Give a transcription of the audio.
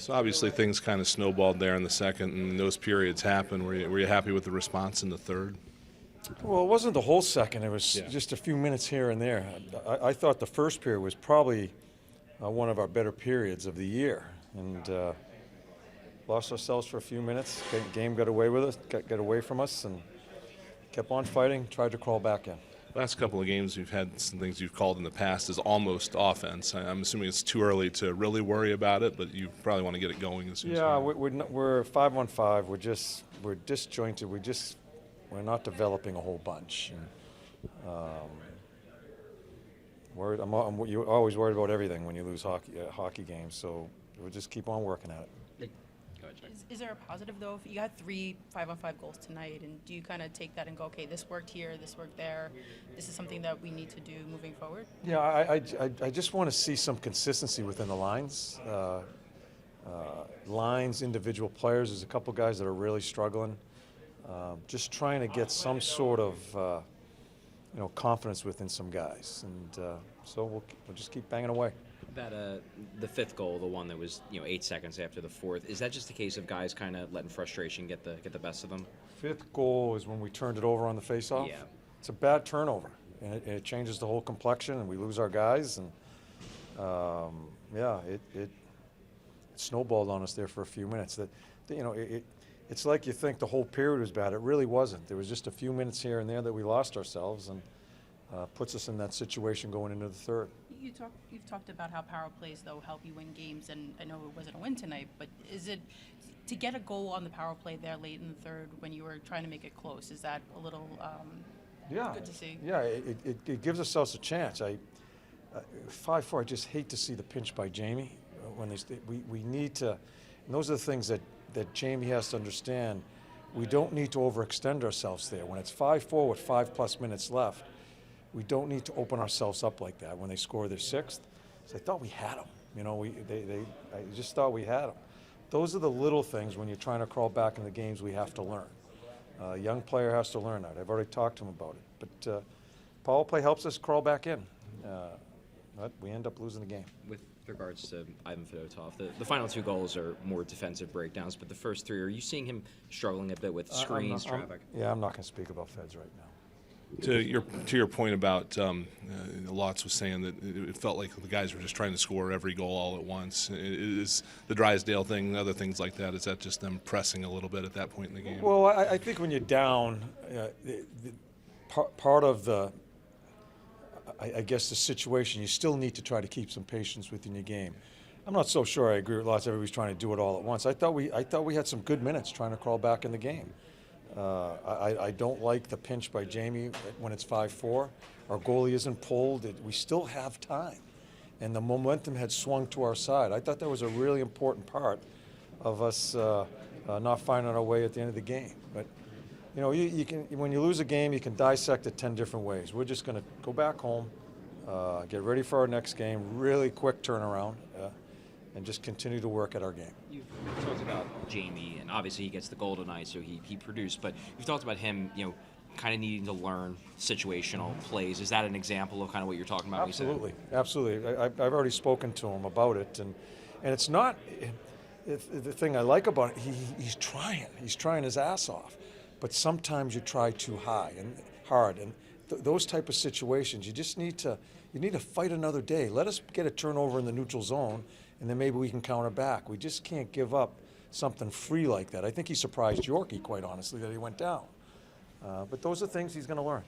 So obviously things kind of snowballed there in the second, and those periods happened. Were you happy with the response in the third? Well, it wasn't the whole second. It was Yeah. just a few minutes here and there. I thought the first period was probably one of our better periods of the year, and lost ourselves for a few minutes. Game got away with us, got away from us, and kept on fighting. Tried to crawl back in. Last couple of games, you've had some things you've called in the past as almost offense. I'm assuming it's too early to really worry about it, but you probably want to get it going as soon as Yeah, possible. we're 5-on-5. We're disjointed. We're not developing a whole bunch. And, you're always worried about everything when you lose hockey games. So we'll just keep on working at it. Go ahead, Jay. Is there a positive, though? If you had 3 5-on-5 goals tonight, and do you kind of take that and go, okay, this worked here, this worked there, this is something that we need to do moving forward? Yeah, I just want to see some consistency within the lines. Lines, individual players. There's a couple guys that are really struggling. Just trying to get some sort of confidence within some guys, and so we'll just keep banging away. About the fifth goal, the one that was 8 seconds after the fourth, is that just a case of guys kind of letting frustration get the best of them? Fifth goal is when we turned it over on the faceoff. Yeah. It's a bad turnover, and it changes the whole complexion, and we lose our guys, and it snowballed on us there for a few minutes. It's like you think the whole period was bad. It really wasn't. There was just a few minutes here and there that we lost ourselves, and puts us in that situation going into the third. You've talked about how power plays, though, help you win games, and I know it wasn't a win tonight, but is it to get a goal on the power play there late in the third when you were trying to make it close? Is that a little good to see? Yeah, it gives ourselves a chance. 5-4. I just hate to see the pinch by Jamie when we need to. And those are the things that Jamie has to understand. We don't need to overextend ourselves there. When it's 5-4 with 5+ minutes left, we don't need to open ourselves up like that when they score their sixth. So I thought we had them. I just thought we had them. Those are the little things when you're trying to crawl back in the games we have to learn. A young player has to learn that. I've already talked to him about it. But power play helps us crawl back in. But we end up losing the game. With regards to Ivan Fedotov, the final 2 goals are more defensive breakdowns, but the first 3, are you seeing him struggling a bit with screens, traffic? I'm not going to speak about Feds right now. To your point about Lotz was saying that it felt like the guys were just trying to score every goal all at once. Is the Drysdale thing and other things like that, is that just them pressing a little bit at that point in the game? Well, I think when you're down, part of the, I guess, the situation, you still need to try to keep some patience within your game. I'm not so sure I agree with Lotz. Everybody's trying to do it all at once. I thought we had some good minutes trying to crawl back in the game. I don't like the pinch by Jamie when it's 5-4. Our goalie isn't pulled. We still have time, and the momentum had swung to our side. I thought that was a really important part of us not finding our way at the end of the game. But you can, when you lose a game, you can dissect it 10 different ways. We're just going to go back home, get ready for our next game, really quick turnaround, and just continue to work at our game. You've talked about Jamie, and obviously he gets the goal tonight, so he produced. But you've talked about him, kind of needing to learn situational plays. Is that an example of kind of what you're talking about? Absolutely, absolutely. I've already spoken to him about it, and it's not. The thing I like about it, he's trying. He's trying his ass off, but sometimes you try too hard, and those type of situations, you just need to fight another day. Let us get a turnover in the neutral zone, and then maybe we can counter back. We just can't give up something free like that. I think he surprised Yorkie, quite honestly, that he went down. But those are things he's going to learn.